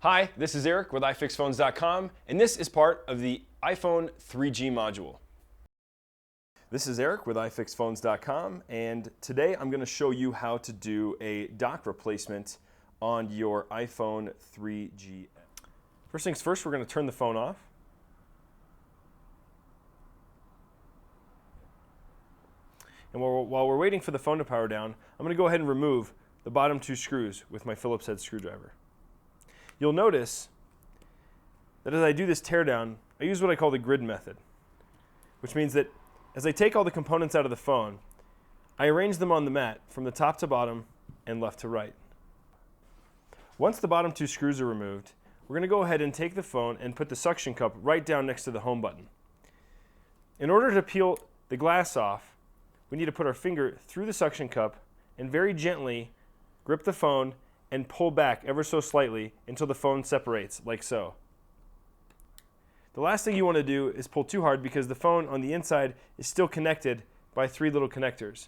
Hi, this is Eric with iFixPhones.com, and this is part of the iPhone 3G module. This is Eric with iFixPhones.com, and today I'm going to show you how to do a dock replacement on your iPhone 3G. First things first, we're going to turn the phone off. And while we're waiting for the phone to power down, I'm going to go ahead and remove the bottom two screws with my Phillips head screwdriver. You'll notice that as I do this teardown, I use what I call the grid method, which means that as I take all the components out of the phone, I arrange them on the mat from the top to bottom and left to right. Once the bottom two screws are removed, we're going to go ahead and take the phone and put the suction cup right down next to the home button. In order to peel the glass off, we need to put our finger through the suction cup and very gently grip the phone and pull back ever so slightly until the phone separates, like so. The last thing you want to do is pull too hard because the phone on the inside is still connected by three little connectors.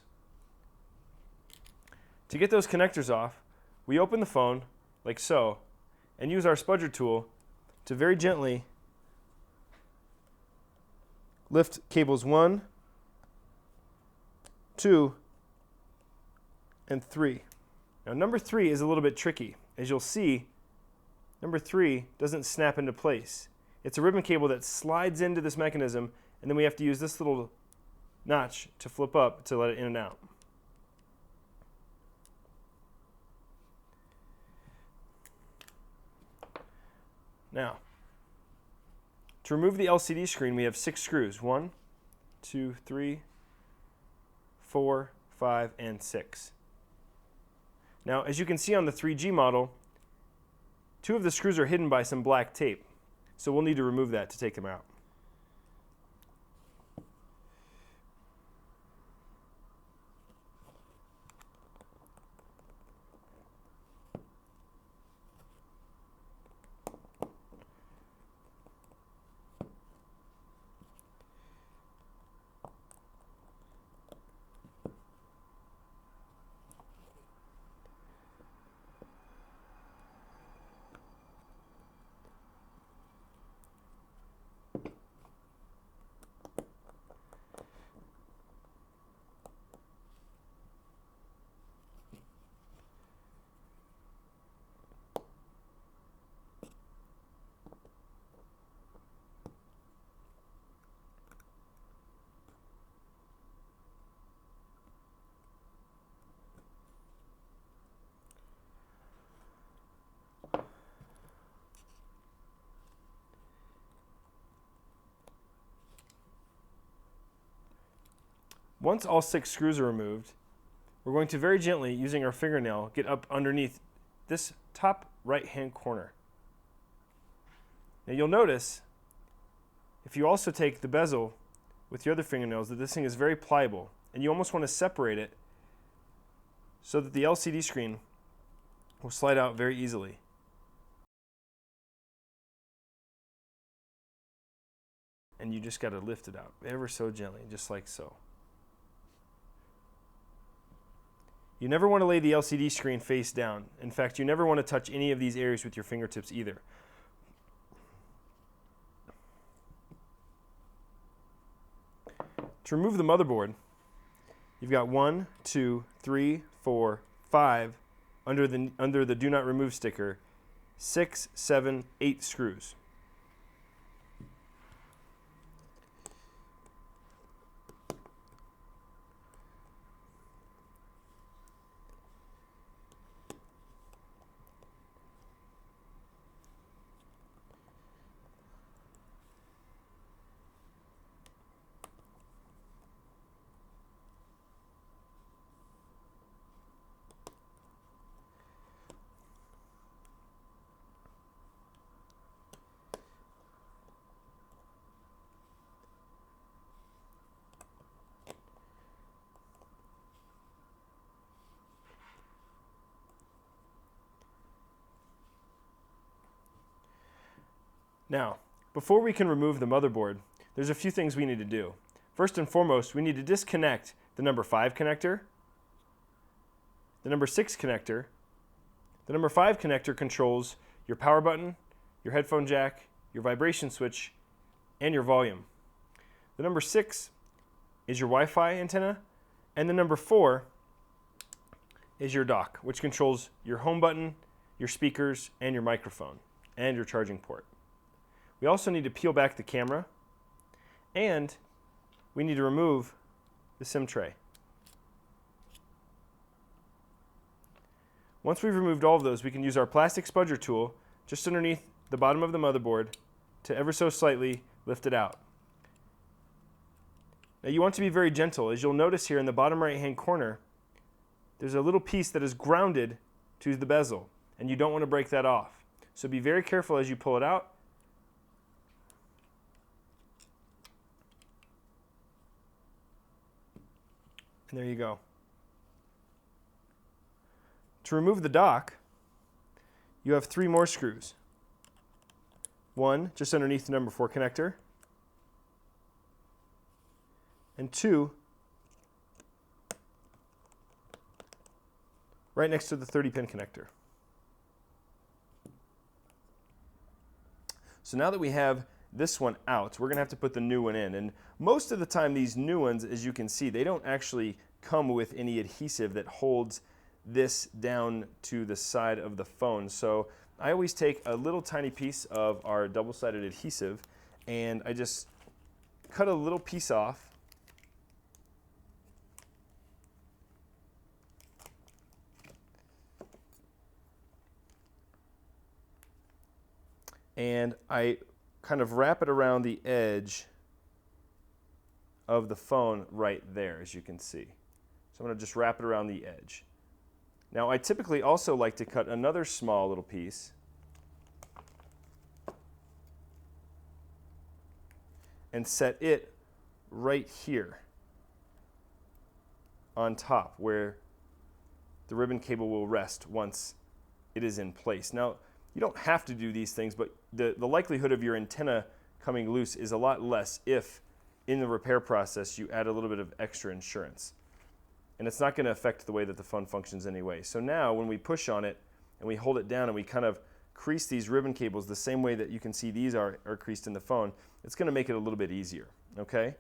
To get those connectors off, we open the phone, like so, and use our spudger tool to very gently lift cables 1, 2, and 3. Now number 3 is a little bit tricky. As you'll see, number 3 doesn't snap into place. It's a ribbon cable that slides into this mechanism, and then we have to use this little notch to flip up to let it in and out. Now, to remove the LCD screen, we have 6 screws. 1, 2, 3, 4, 5, and 6. Now, as you can see on the 3G model, 2 of the screws are hidden by some black tape, so we'll need to remove that to take them out. Once all 6 screws are removed, we're going to very gently, using our fingernail, get up underneath this top right-hand corner. Now you'll notice, if you also take the bezel with your other fingernails, that this thing is very pliable, and you almost want to separate it so that the LCD screen will slide out very easily. And you just got to lift it out ever so gently, just like so. You never want to lay the LCD screen face down. In fact, you never want to touch any of these areas with your fingertips either. To remove the motherboard, you've got 1, 2, 3, 4, 5 under the Do Not Remove sticker, 6, 7, 8 screws. Now, before we can remove the motherboard, there's a few things we need to do. First and foremost, we need to disconnect the number 5 connector, the number 6 connector. The number 5 connector controls your power button, your headphone jack, your vibration switch, and your volume. The number 6 is your Wi-Fi antenna, and the number 4 is your dock, which controls your home button, your speakers, and your microphone, and your charging port. We also need to peel back the camera, and we need to remove the SIM tray. Once we've removed all of those, we can use our plastic spudger tool just underneath the bottom of the motherboard to ever so slightly lift it out. Now you want to be very gentle. As you'll notice here in the bottom right-hand corner, there's a little piece that is grounded to the bezel, and you don't want to break that off. So be very careful as you pull it out. And there you go. To remove the dock, you have 3 more screws. One just underneath the number 4 connector, and 2 right next to the 30-pin connector. So now that we have this one out, we're going to have to put the new one in. And most of the time, these new ones, as you can see, they don't actually come with any adhesive that holds this down to the side of the phone. So I always take a little tiny piece of our double-sided adhesive, and I just cut a little piece off. And I kind of wrap it around the edge of the phone right there, as you can see. So I'm going to just wrap it around the edge. Now I typically also like to cut another small little piece and set it right here on top where the ribbon cable will rest once it is in place. Now you don't have to do these things, but the likelihood of your antenna coming loose is a lot less if in the repair process you add a little bit of extra insurance. And it's not going to affect the way that the phone functions anyway. So now when we push on it and we hold it down and we kind of crease these ribbon cables the same way that you can see these are creased in the phone, it's going to make it a little bit easier. Okay?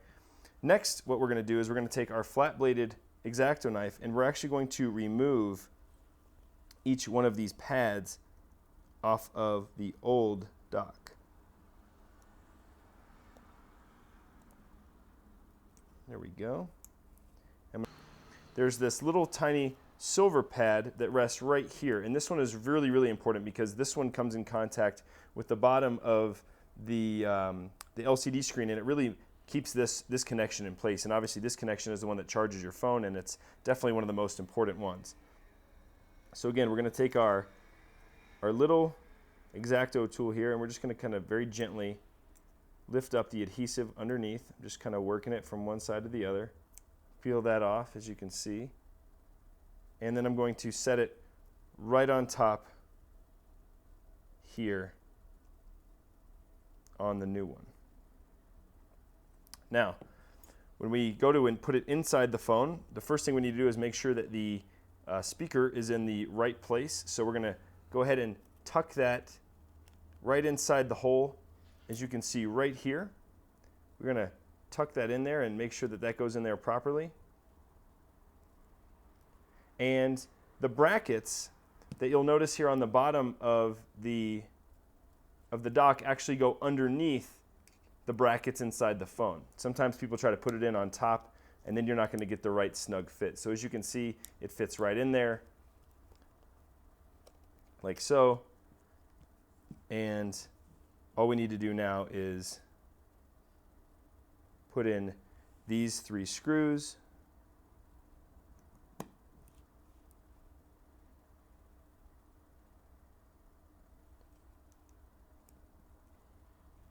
Next, what we're going to do is we're going to take our flat-bladed X-Acto knife and we're actually going to remove each one of these pads off of the old dock. There we go. And there's this little tiny silver pad that rests right here, and this one is really, really important because this one comes in contact with the bottom of the LCD screen, and it really keeps this connection in place. And obviously this connection is the one that charges your phone, and it's definitely one of the most important ones. So again, we're going to take our little X-Acto tool here, and we're just going to kind of very gently lift up the adhesive underneath. I'm just kind of working it from one side to the other. Peel that off, as you can see. And then I'm going to set it right on top here on the new one. Now, when we go to and put it inside the phone, the first thing we need to do is make sure that the speaker is in the right place. So we're going to go ahead and tuck that right inside the hole, as you can see right here. We're going to tuck that in there and make sure that that goes in there properly. And the brackets that you'll notice here on the bottom of the dock actually go underneath the brackets inside the phone. Sometimes people try to put it in on top, and then you're not going to get the right snug fit. So as you can see, it fits right in there, like so. And all we need to do now is put in these 3 screws.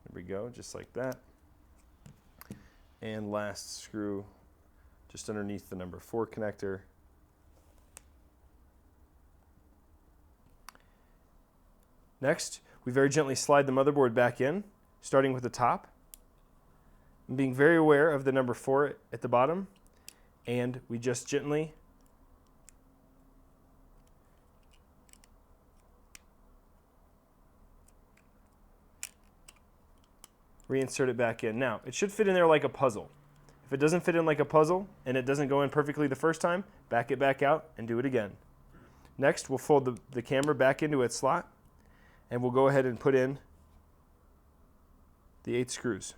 There we go, just like that. And last screw just underneath the number 4 connector. Next, we very gently slide the motherboard back in, starting with the top, and being very aware of the number 4 at the bottom, and we just gently reinsert it back in. Now, it should fit in there like a puzzle. If it doesn't fit in like a puzzle and it doesn't go in perfectly the first time, back it back out and do it again. Next, we'll fold the camera back into its slot, and we'll go ahead and put in the 8 screws.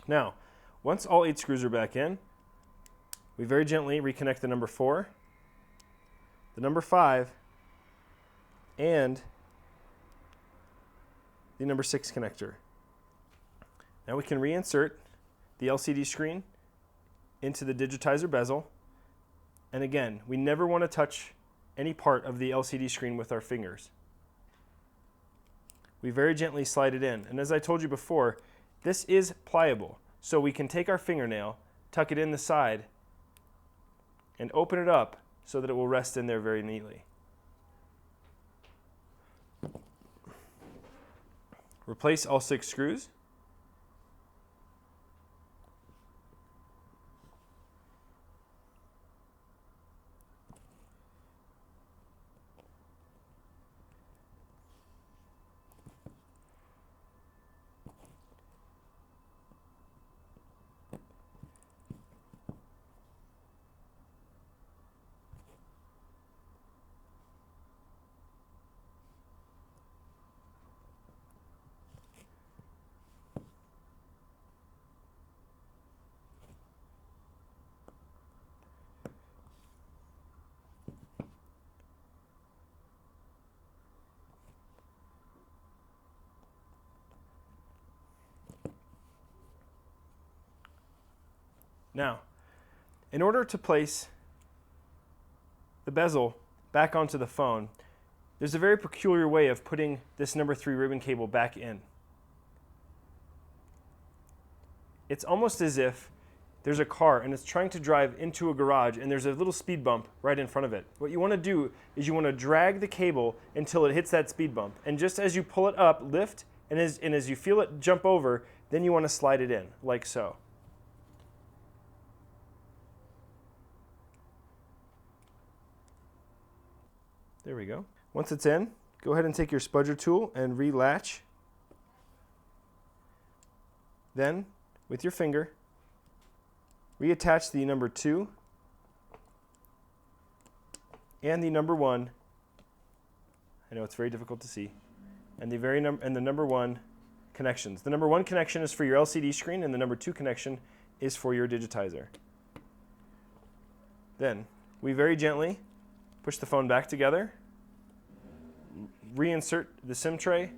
Now, once all 8 screws are back in, we very gently reconnect the number 4, the number 5, and the number 6 connector. Now we can reinsert the LCD screen into the digitizer bezel. And again, we never want to touch any part of the LCD screen with our fingers. We very gently slide it in. And as I told you before, this is pliable, so we can take our fingernail, tuck it in the side, and open it up so that it will rest in there very neatly. Replace all 6 screws. Now, in order to place the bezel back onto the phone, there's a very peculiar way of putting this number 3 ribbon cable back in. It's almost as if there's a car and it's trying to drive into a garage and there's a little speed bump right in front of it. What you want to do is you want to drag the cable until it hits that speed bump. And just as you pull it up, lift, and as you feel it jump over, then you want to slide it in, like so. There we go. Once it's in, go ahead and take your spudger tool and relatch. Then, with your finger, reattach the number 2 and the number 1. I know it's very difficult to see. And the number 1 connections. The number 1 connection is for your LCD screen, and the number 2 connection is for your digitizer. Then, we very gently push the phone back together, reinsert the SIM tray,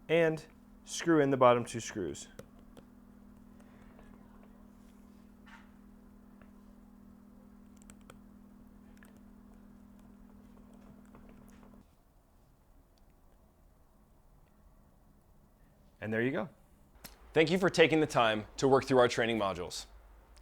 and screw in the bottom 2 screws. And there you go. Thank you for taking the time to work through our training modules.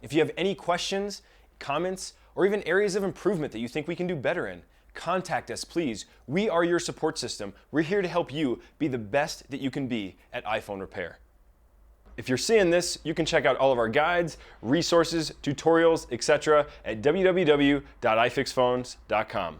If you have any questions, comments, or even areas of improvement that you think we can do better in, contact us, please. We are your support system. We're here to help you be the best that you can be at iPhone repair. If you're seeing this, you can check out all of our guides, resources, tutorials, etc. at www.ifixphones.com.